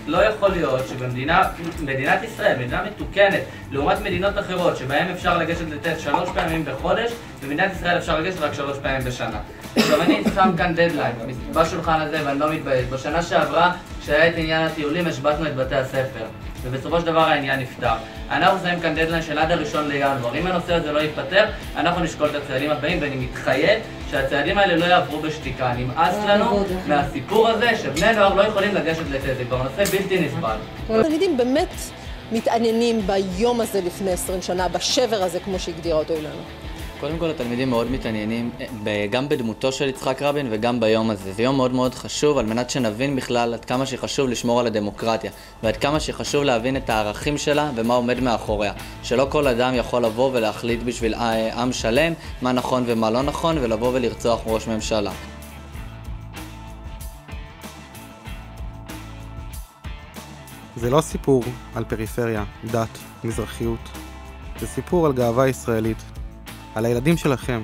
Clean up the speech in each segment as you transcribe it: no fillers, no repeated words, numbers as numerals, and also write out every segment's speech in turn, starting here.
לא יכול להיות שבמדינת ישראל, מדינה מתוקנת, לעומת מדינות אחרות שבהן אפשר לגשת לטסט 3 פעמים בחודש, במדינת ישראל אפשר לגשת רק 3 פעמים בשנה. עכשיו אני שם כאן דדליין בשולחן הזה ואני לא מתבייש. בשנה שעברה, כשהיה את עניין הטיולים, השבתנו את בתי הספר. ובסופו של דבר העניין נפתר. אנחנו שמים כאן דדליין של עד 1 לינואר. אם הנושא הזה לא ייפתר, אנחנו נשקול את הצעדים הבאים, ואני מתחייב שהצעדים האלה לא יעברו בשתיקה. נמאס לנו מהסיפור הזה שבני נוער לא יכולים לגשת לטסט. זה כבר נושא בלתי נסבל. התלמידים באמת מתעניינים ביום הזה לפני 20 שנה, בשבר הזה כמו שהגדירה אותו אילנה. קודם כל, התלמידים מאוד מתעניינים גם בדמותו של יצחק רבין וגם ביום הזה. זה יום מאוד מאוד חשוב על מנת שנבין בכלל עד כמה שחשוב לשמור על הדמוקרטיה ועד כמה שחשוב להבין את הערכים שלה ומה עומד מאחוריה. שלא כל אדם יכול לבוא ולהחליט בשביל עם שלם מה נכון ומה לא נכון ולבוא ולרצוח ראש ממשלה. זה לא סיפור על פריפריה, דת, מזרחיות. זה סיפור על גאווה ישראלית. על הילדים שלכם.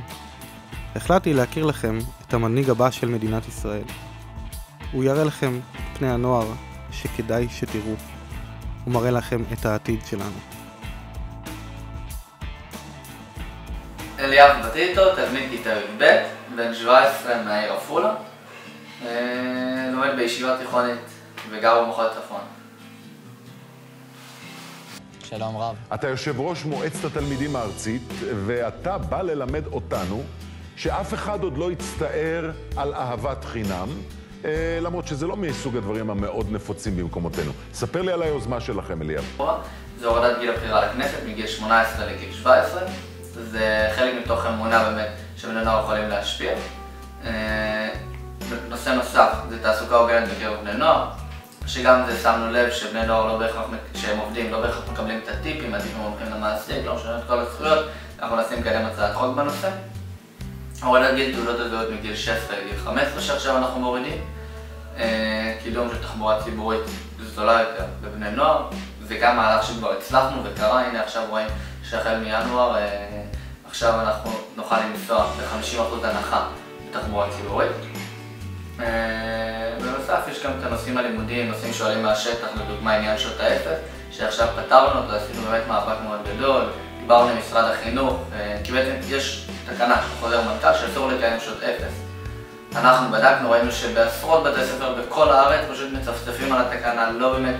החלטתי להכיר לכם את המנהיג הבא של מדינת ישראל. הוא יראה לכם פני הנוער שכדאי שתראו. הוא מראה לכם את העתיד שלנו. אליאב בטיטו, תלמיד כיתה י"ב, בן 17 מהעיר עפולה. לומד בישיבה תיכונית וגר במחוז צפון. שלום רב. אתה יושב ראש מועצת התלמידים הארצית, ואתה בא ללמד אותנו שאף אחד עוד לא יצטער על אהבת חינם, למרות שזה לא מסוג הדברים המאוד נפוצים במקומותינו. ספר לי על היוזמה שלכם, אליאב. זה הורדת גיל הבחירה לכנסת מגיל 18 לגיל 17. זה חלק מתוך אמונה באמת שבני נוער יכולים להשפיע. נושא נוסף זה תעסוקה הוגנת בקרב בני נוער. שגם זה שמנו לב שבני נוער לא בהכרח, כשהם עובדים, לא בהכרח מקבלים את הטיפים, הטיפים הולכים למעסיק, לא משנה את כל הזכויות. אנחנו נסים קדם הצעת חוק בנושא. הורדת גיל תעודות הזהות מגיל 16 לגיל 15 שעכשיו אנחנו מורידים. קידום של תחבורה ציבורית זולה יותר בבני נוער. זה גם מהלך שכבר הצלחנו וקרה, הנה עכשיו רואים שהחל מינואר עכשיו אנחנו נוכל לנסוע ב-50% הנחה בתחבורה ציבורית. בנוסף יש גם את הנושאים הלימודיים, נושאים שואלים מהשטח, לדוגמה עניין שעות האפס, שעכשיו פתרנו אותו, עשינו באמת מאבק מאוד גדול, דיברנו עם משרד החינוך, כי בעצם יש תקנה של חוזר מנכ"ל שאסור לקיים שעות אפס. אנחנו בדקנו, ראינו שבעשרות בתי ספר בכל הארץ פשוט מצפצפים על התקנה, לא באמת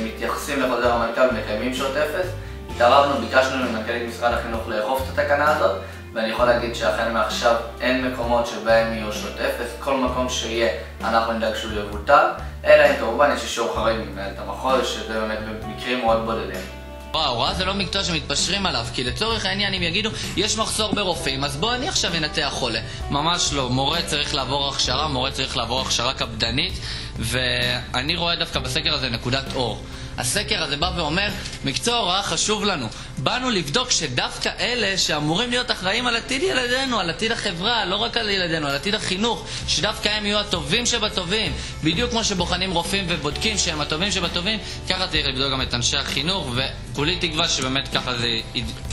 מתייחסים לחוזר המנכ"ל ומקיימים שעות אפס. התערבנו, ביקשנו ממנכ"לית משרד החינוך לאכוף את התקנה הזאת, ואני יכול להגיד שהחל מעכשיו אין מקומות שבהם יהיו שעות אפס, כל מקום שיהיה אנחנו נדאג שהוא יבוטל, אלא אם כמובן יש אישור חריג ממנהלת המחוז, שזה באמת במקרים מאוד בודדים. ההוראה זה לא מקצוע שמתפשרים עליו, כי לצורך העניין אם יגידו יש מחסור ברופאים, אז בוא אני עכשיו אנתח חולה. ממש לא, מורה צריך לעבור הכשרה, מורה צריך לעבור הכשרה קפדנית, ואני רואה דווקא בסקר הזה נקודת אור. הסקר הזה בא ואומר, מקצוע הוראה חשוב לנו. באנו לבדוק שדווקא אלה שאמורים להיות אחראים על עתיד ילדינו, על עתיד החברה, לא רק על ילדינו, על עתיד החינוך, שדווקא הם יהיו הטובים שבטובים. בדיוק כמו שבוחנים רופאים ובודקים שהם הטובים שבטובים, ככה צריך לבדוק גם את אנשי החינוך, וכולי תקווה שבאמת ככה זה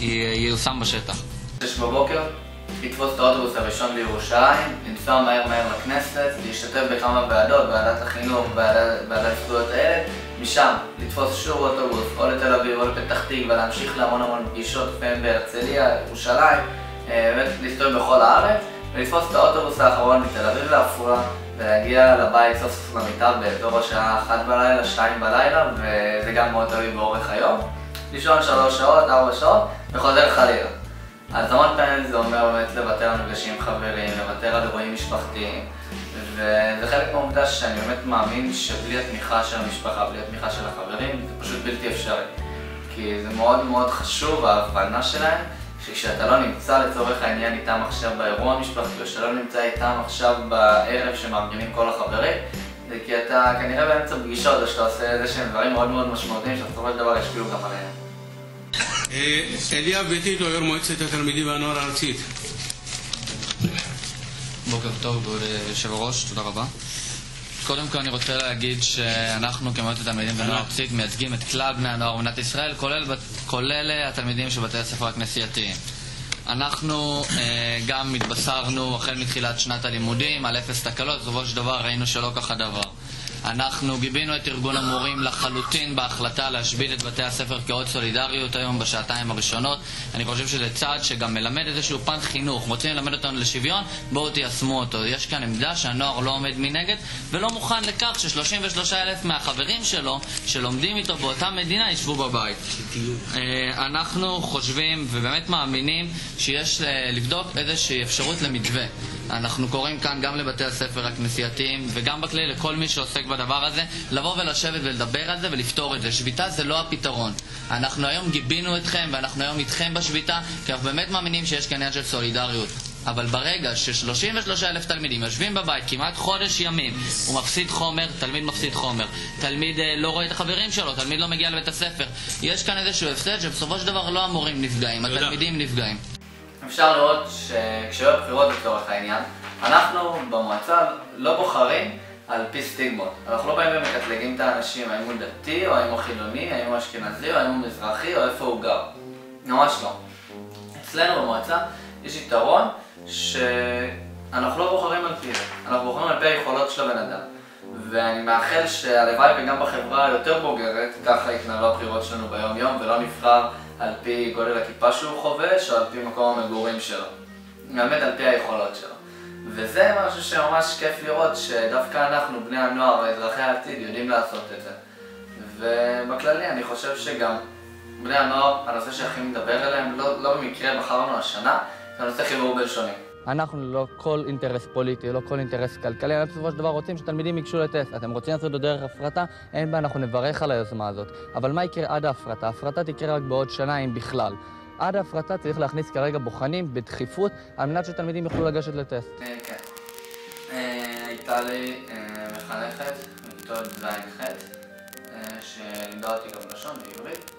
ייושם בשטח. 6 בבוקר, לתפוס את האוטובוס הראשון לירושלים, לנסוע מהר לכנסת, להשתתף בכמה ועדות, ועדת החינוך, ועדת זכויות הילד, משם לתפוס שוב אוטובוס או לתל אביב או לפתח תקווה ולהמשיך להמון פגישות לפעמים בהרצליה, ירושלים, להסתובב בכל הארץ ולתפוס את האוטובוס האחרון מתל אביב לעפולה ולהגיע לבית סוף סוף למיטה באזור השעה 1 בלילה, 2 בלילה, וזה גם מאוד תלוי באורך היום. לישון 3 שעות, 4 שעות וחוזר חלילה. אז המון פעמים זה אומר באמת לוותר על מפגשים עם חברים, לוותר על אירועים משפחתיים, וזה חלק מהעובדה שאני באמת מאמין שבלי התמיכה של המשפחה, בלי התמיכה של החברים, זה פשוט בלתי אפשרי. כי זה מאוד מאוד חשוב, ההבנה שלהם, שכשאתה לא נמצא לצורך העניין איתם עכשיו באירוע המשפחתי, או שאתה לא נמצא איתם עכשיו בערב שמארגנים כל החברים, זה כי אתה כנראה באמצע פגישות, או שאתה עושה איזה שהם דברים מאוד מאוד משמעותיים, שבסופו של דבר ישפיעו גם עליהם. אליאב בטיטו, יו"ר מועצת התלמידים והנוער הארצית. בוקר טוב, כבוד יושב הראש, תודה רבה. קודם כל אני רוצה להגיד שאנחנו כמועצת התלמידים והנוער הארצית מייצגים את כלל בני הנוער במדינת ישראל, כולל התלמידים של בתי הספר הכנסייתיים. אנחנו גם התבשרנו החל מתחילת שנת הלימודים על 0 תקלות, בסופו של דבר ראינו שלא ככה דבר. אנחנו גיבינו את ארגון המורים לחלוטין בהחלטה להשבית את בתי הספר כאות סולידריות היום בשעתיים הראשונות. אני חושב שזה צעד שגם מלמד איזשהו פן חינוך. רוצים ללמד אותנו לשוויון, בואו תיישמו אותו. יש כאן עמדה שהנוער לא עומד מנגד ולא מוכן לכך ש33,000 מהחברים שלו שלומדים איתו באותה מדינה ישבו בבית. אנחנו חושבים ובאמת מאמינים שיש לבדוק איזושהי אפשרות למתווה. אנחנו קוראים כאן גם לבתי הספר הכנסייתיים וגם בכלי לכל מי שעוסק בדבר הזה לבוא ולשבת ולדבר על זה ולפתור את זה. שביתה זה לא הפתרון. אנחנו היום גיבינו אתכם ואנחנו היום איתכם בשביתה כי אנחנו באמת מאמינים שיש כאן עניין של סולידריות. אבל ברגע ש33,000 תלמידים יושבים בבית כמעט חודש ימים, הוא מפסיד חומר, תלמיד מפסיד חומר, תלמיד לא רואה את החברים שלו, תלמיד לא מגיע לבית הספר, יש כאן איזשהו הפסד שבסופו של דבר לא המורים נפגעים, התלמידים נפגעים. אפשר לראות שכשיהיו הבחירות לצורך העניין, אנחנו במועצה לא בוחרים על פי סטיגמות. אנחנו לא באים ומקטלגים את האנשים, האם הוא דתי או האם הוא חילוני, האם הוא אשכנזי או האם הוא מזרחי או איפה הוא גר. ממש לא. אצלנו במועצה יש יתרון שאנחנו לא בוחרים על פי זה, אנחנו בוחרים על פי היכולות של הבן אדם. ואני מאחל שהלוואי וגם בחברה היותר בוגרת, ככה יתנהלו הבחירות שלנו ביום יום ולא נבחר על פי גודל הכיפה שהוא חובש או על פי מקום המגורים שלו. נלמד על פי היכולות שלו. וזה משהו שממש כיף לראות שדווקא אנחנו, בני הנוער ואזרחי העתיד, יודעים לעשות את זה. ובכללי אני חושב שגם בני הנוער, הנושא שהכי מדבר אליהם, לא במקרה בחרנו השנה, זה הנושא חיבור בלשונים. אנחנו לא כל אינטרס פוליטי, לא כל אינטרס כלכלי, אנחנו בסופו של דבר רוצים שתלמידים ייגשו לטסט. אתם רוצים לעשות את דרך הפרטה? אין בה, אנחנו נברך על היוזמה הזאת. אבל מה יקרה עד ההפרטה? ההפרטה תקרה רק בעוד שנה, אם בכלל. עד ההפרטה צריך להכניס כרגע בוחנים בדחיפות על מנת שתלמידים יוכלו לגשת לטסט. כן. הייתה לי מחנכת מכיתות ז'-ח' שלימדה אותי גם לשון בעברית.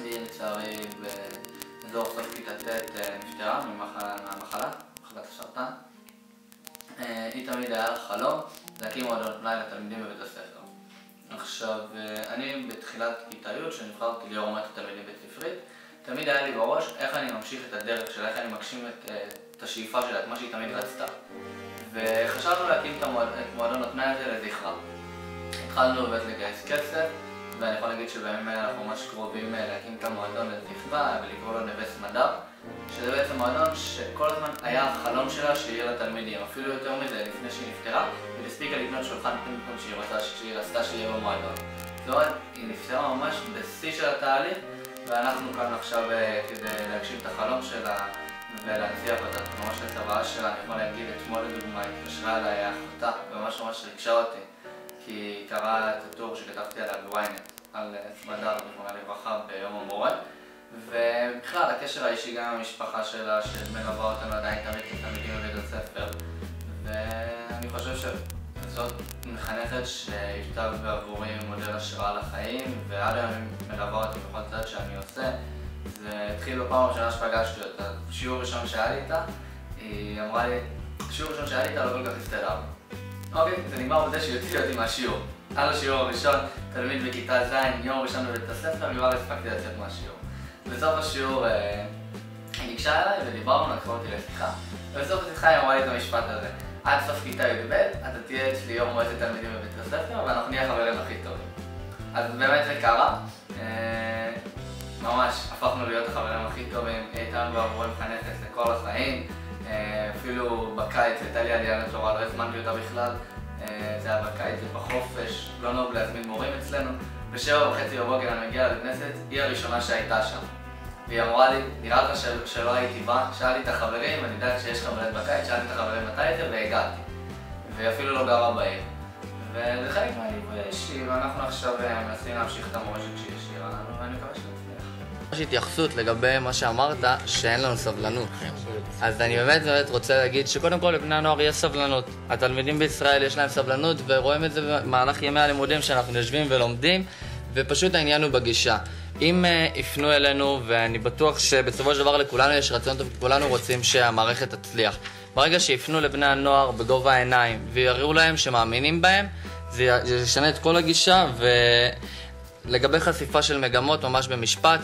והיא לצערי באזור סוף כיתה ט' נפטרה מהמחלה, מחלת הסרטן. היא תמיד היה לה חלום להקים מועדון פנאי לתלמידים בבית הספר. עכשיו, אני בתחילת כיתה י' שנבחרתי ליו"ר מועצת התלמידים בית ספרית, תמיד היה לי בראש איך אני ממשיך את הדרך שלה, איך אני מגשים את השאיפה שלה, את מה שהיא תמיד רצתה. וחשבנו להקים את מועדון הפנאי הזה לזכרה. התחלנו באמת לגייס כסף, ואני יכול להגיד שבימים האלה אנחנו ממש קרובים להקים את המועדון לזכרה ולקרוא לו נווה סמדר, שזה בעצם מועדון שכל הזמן היה החלום שלה שיהיה לתלמידים, אפילו יותר מזה לפני שהיא נפטרה, היא הספיקה לקנות שולחן פינג-פונג שהיא רצתה שיהיה במועדון. זאת אומרת, היא נפטרה ממש בשיא של התהליך, ואנחנו כאן עכשיו כדי להגשים את החלום שלה ולהנציח אותה ממש לצוואה שלה. אני יכול להגיד, אתמול לדוגמה התקשרה אליי אחותה וממש ריגשה אותי, כי היא קראה את הטור שכתבתי עליה בוויינט על סמדר, זיכרונה לברכה, ביום המורה, ובכלל הקשר האישי גם עם המשפחה שלה שמלווה אותנו עדיין תמיד כתלמידים בבית הספר, ואני חושב שזאת מחנכת שהייתה בעבורי מודל השראה לחיים, ועד היום היא מלווה אותי בכל צעד שאני עושה. זה התחיל בפעם הראשונה שפגשתי אותה. בשיעור ראשון שהיה לי איתה, היא אמרה לי, בשיעור ראשון שהיה לי איתה לא כל כך הסתדר. אוקיי, זה נגמר בזה שהיא אותי מהשיעור. על השיעור הראשון, תלמיד בכיתה ז', יום ראשון בבית הספר, כבר הספקתי לצאת מהשיעור. בסוף השיעור היא ניגשה אליי ודיברנו, לקחו אותי לשיחה, ובסוף השיחה היא אמרה לי את המשפט הזה: עד סוף כיתה י"ב, אתה תהיה אצלי יו"ר מועצת תלמידים בבית הספר ואנחנו נהיה חברים הכי טובים. אז באמת זה קרה, ממש הפכנו להיות החברים הכי טובים, היא הייתה בעבורי מחנכת לכל החיים. אפילו בקיץ הייתה לי עלייה לתורה, לא הזמנתי אותה בכלל, זה היה בקיץ ובחופש, לא נהוג להזמין מורים אצלנו. ב7:30 בבוקר אני מגיע לכנסת, היא הראשונה שהייתה שם. והיא אמרה לי, נראה לך שלא הייתי בא, שאלתי את החברים, אני יודעת שיש חבלת בקיץ, שאלתי את החברים מתי זה והגעתי. ואפילו לא גרה בעיר. וזה חלק מהליווי האישי, ואנחנו עכשיו מנסים להמשיך את המורשת שהיא השאירה לנו, ואני מקווה שנצליח. יש התייחסות לגבי מה שאמרת, שאין לנו סבלנות. אז אני באמת רוצה להגיד שקודם כל לבני הנוער יש סבלנות. התלמידים בישראל יש להם סבלנות, ורואים את זה במהלך ימי הלימודים שאנחנו יושבים ולומדים, ופשוט העניין הוא בגישה. אם יפנו אלינו, ואני בטוח שבסופו של דבר לכולנו יש רצון טוב, כולנו רוצים שהמערכת תצליח. ברגע שיפנו לבני הנוער בגובה העיניים ויראו להם שמאמינים בהם, זה ישנה את כל הגישה. ולגבי חשיפה של מגמות, ממש במשפט,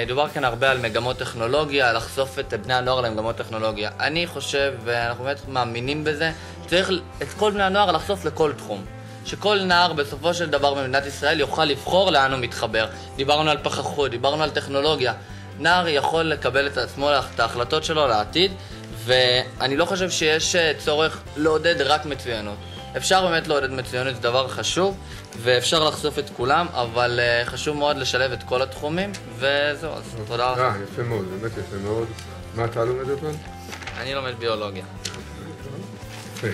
דובר כאן הרבה על מגמות טכנולוגיה, לחשוף את בני הנוער למגמות טכנולוגיה. אני חושב, ואנחנו באמת מאמינים בזה, שצריך את כל בני הנוער לחשוף לכל תחום. שכל נער בסופו של דבר במדינת ישראל יוכל לבחור לאן הוא מתחבר. דיברנו על פחחות, דיברנו על טכנולוגיה. נער יכול לקבל את עצמו, את ההחלטות שלו לעתיד, ואני לא חושב שיש צורך לעודד רק מצוינות. אפשר באמת לעודד מצוינות, זה דבר חשוב, ואפשר לחשוף את כולם, אבל חשוב מאוד לשלב את כל התחומים, וזהו, אז תודה לך. יפה מאוד, באמת יפה מאוד. מה אתה לומד אותנו? אני לומד ביולוגיה. יפה.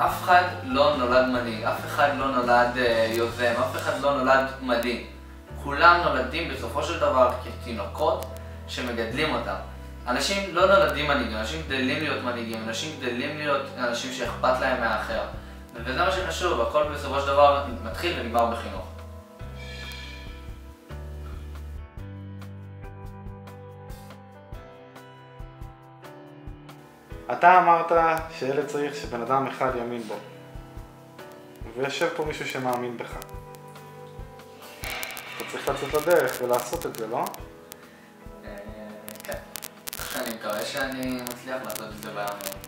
אף אחד לא נולד מנהיג, אף אחד לא נולד יוזם, אף אחד לא נולד מדהים. כולם נולדים בסופו של דבר כתינוקות שמגדלים אותם. אנשים לא נולדים מנהיגים, אנשים גדלים להיות מנהיגים, אנשים גדלים להיות אנשים שאכפת להם מהאחר. וזה מה שחשוב, הכל בסופו של דבר מתחיל ונגמר בחינוך. אתה אמרת שילד צריך שבן אדם אחד יאמין בו. ויושב פה מישהו שמאמין בך. אתה צריך לצאת לדרך ולעשות את זה, לא? כן. אני מקווה שאני מצליח לעשות את זה ביום.